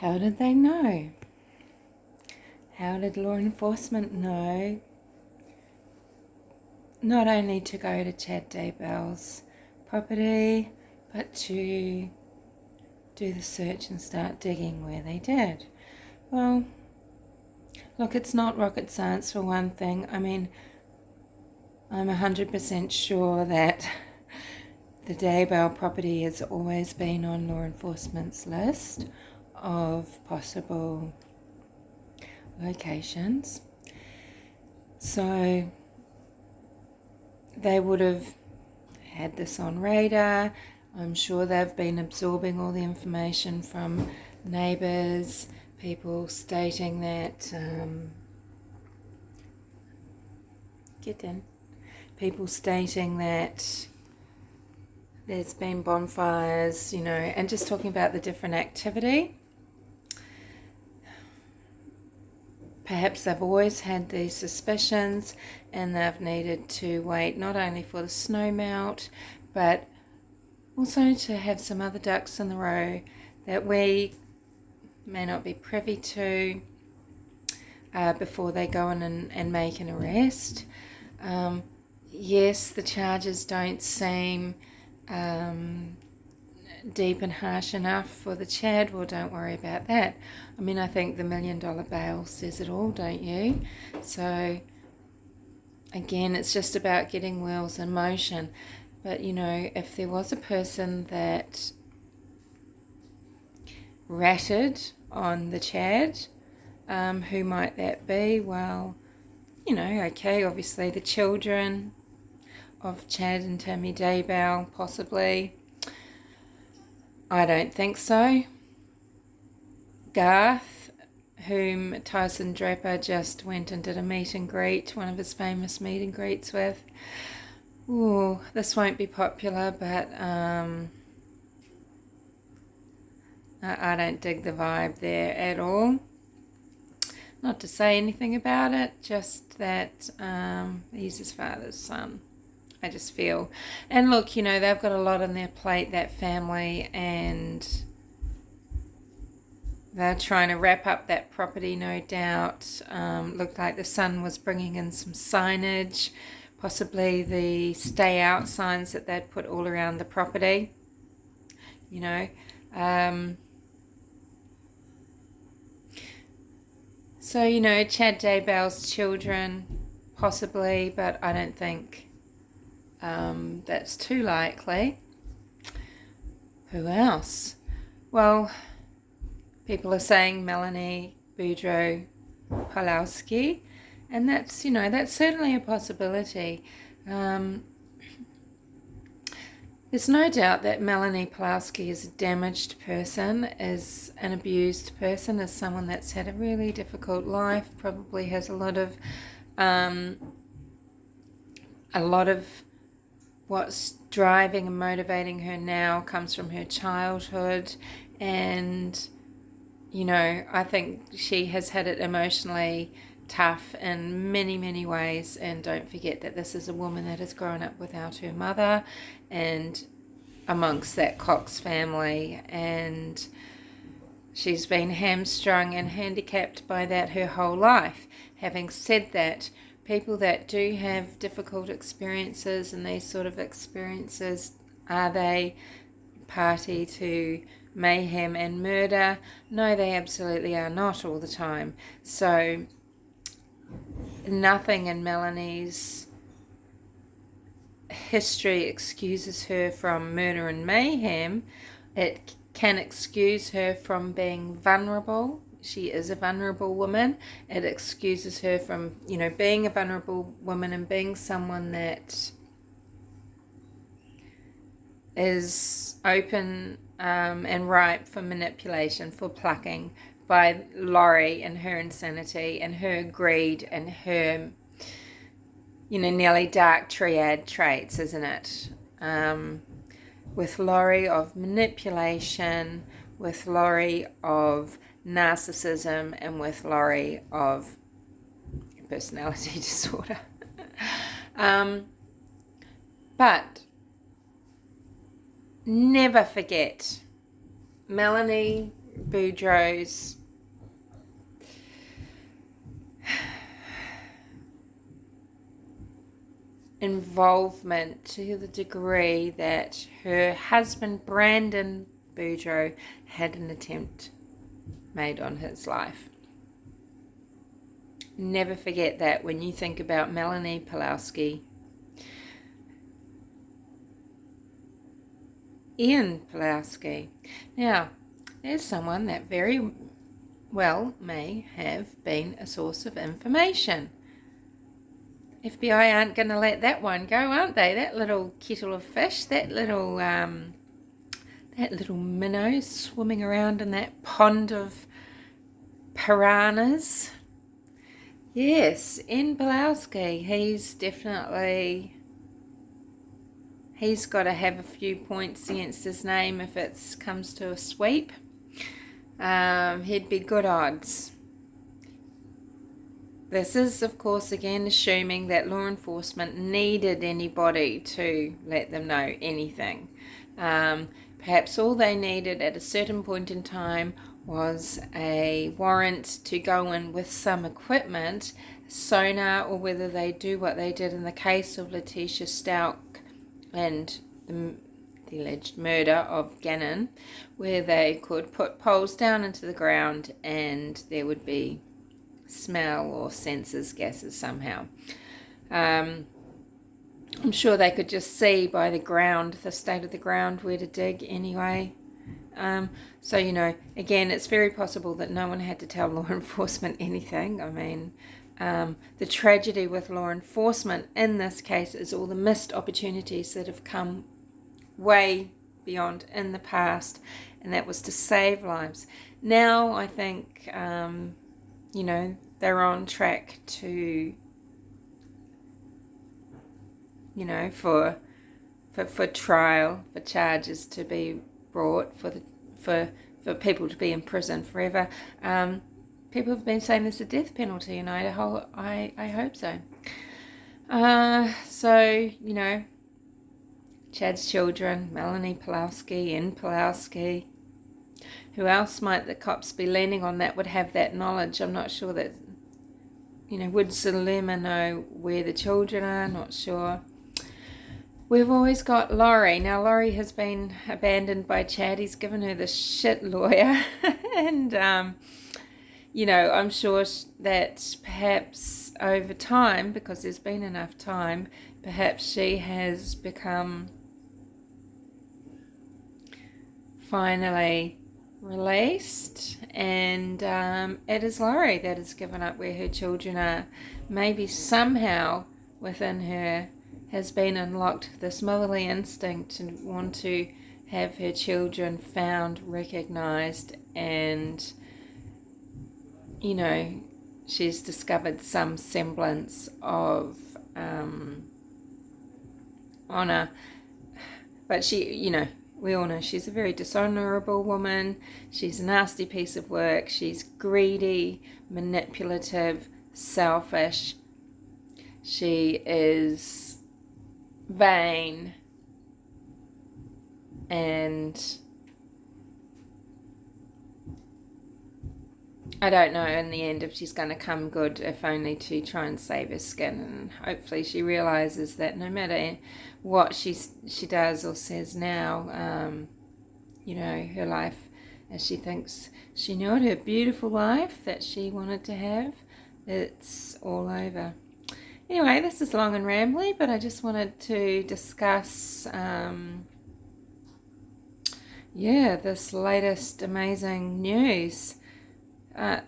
How did they know? How did law enforcement know not only to go to Chad Daybell's property, but to do the search and start digging where they did? Well, look, it's not rocket science for one thing. I mean, I'm 100% sure that the Daybell property has always been on law enforcement's list of possible locations. So they would have had this on radar. I'm sure they've been absorbing all the information from neighbours, people stating that people stating that there's been bonfires, and just talking about the different activity. Perhaps they've always had these suspicions and they've needed to wait not only for the snow melt, but also to have some other ducks in the row that we may not be privy to before they go in and make an arrest. Yes, the charges don't seem deep and harsh enough for the Chad. Well, don't worry about that. I mean, I think the $1 million bail says it all, don't you? So again, it's just about getting wheels in motion. But if there was a person that ratted on the Chad, who might that be? Well, okay, obviously the children of Chad and Tammy Daybell, possibly. I don't think so. Garth, whom Tyson Draper just went and did a meet and greet, one of his famous meet and greets with. Ooh, this won't be popular, but I don't dig the vibe there at all. Not to say anything about it, just that he's his father's son. I just feel. And look, they've got a lot on their plate, that family, and they're trying to wrap up that property, no doubt. Looked like the son was bringing in some signage, possibly the stay out signs that they'd put all around the property. So, Chad Daybell's children, possibly, but I don't think that's too likely. Who else? Well, people are saying Melanie Boudreau Pawlowski, and that's certainly a possibility. There's no doubt that Melanie Pawlowski is a damaged person, is an abused person, is someone that's had a really difficult life, probably has a lot of what's driving and motivating her now comes from her childhood, and I think she has had it emotionally tough in many, many ways. And don't forget that this is a woman that has grown up without her mother and amongst that Cox family, and she's been hamstrung and handicapped by that her whole life. Having said that, people that do have difficult experiences and these sort of experiences, are they party to mayhem and murder? No, they absolutely are not all the time. So nothing in Melanie's history excuses her from murder and mayhem. It can excuse her from being vulnerable. She is a vulnerable woman. It excuses her from, being a vulnerable woman and being someone that is open and ripe for manipulation, for plucking by Laurie and her insanity and her greed and her, nearly dark triad traits, isn't it? With Laurie of manipulation, with Laurie of narcissism, and with Laurie of personality disorder. But never forget, Melanie Boudreaux's involvement to the degree that her husband Brandon Boudreaux had an attempt made on his life. Never forget that when you think about Melanie Pulowski. Ian Pulowski. Now, there's someone that very well may have been a source of information. FBI aren't going to let that one go, aren't they? That little kettle of fish, that little minnow swimming around in that pond of piranhas. Yes, Ian Pulowski, he's got to have a few points against his name if it comes to a sweep. He'd be good odds. This is, of course, again assuming that law enforcement needed anybody to let them know anything. Perhaps all they needed at a certain point in time was a warrant to go in with some equipment, sonar, or whether they do what they did in the case of Letitia Stout and the alleged murder of Gannon, where they could put poles down into the ground and there would be smell or sensors, gases somehow. I'm sure they could just see by the ground, the state of the ground, where to dig anyway. So, again, it's very possible that no one had to tell law enforcement anything. I mean, the tragedy with law enforcement in this case is all the missed opportunities that have come way beyond in the past, and that was to save lives. Now I think they're on track to, for trial, for charges to be brought, for people to be in prison forever. People have been saying there's a death penalty in Idaho. I hope so. Chad's children, Melanie Pulowski, Ian Pulowski. Who else might the cops be leaning on that would have that knowledge? I'm not sure that, would Salem know where the children are? Not sure. We've always got Laurie. Now, Laurie has been abandoned by Chad. He's given her the shit lawyer. And, I'm sure that perhaps over time, because there's been enough time, perhaps she has become finally released, and it is Laurie that has given up where her children are. Maybe somehow within her has been unlocked this motherly instinct to want to have her children found, recognized, and she's discovered some semblance of honor. But she, we all know she's a very dishonorable woman. She's a nasty piece of work. She's greedy, manipulative, selfish. She is vain, and I don't know in the end if she's going to come good, if only to try and save her skin. And hopefully she realizes that no matter what she does or says now, her life as she thinks she knew it, her beautiful life that she wanted to have, it's all over. Anyway, this is long and rambly, but I just wanted to discuss this latest amazing news. I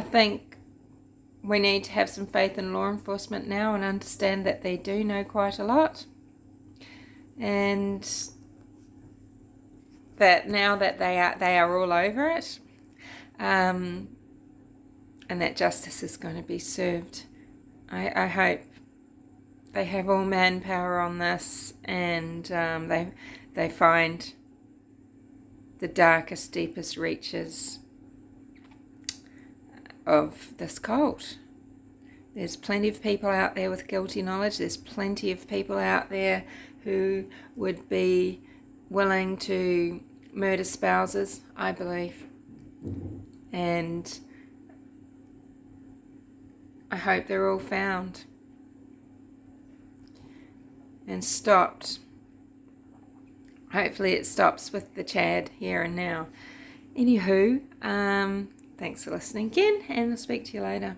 think we need to have some faith in law enforcement now and understand that they do know quite a lot, and that now that they are all over it, and that justice is going to be served. I hope they have all manpower on this, and they find the darkest, deepest reaches of this cult. There's plenty of people out there with guilty knowledge. There's plenty of people out there who would be willing to murder spouses, I believe. And I hope they're all found and stopped. Hopefully it stops with the Chad here and now. Anywho, thanks for listening again, and I'll speak to you later.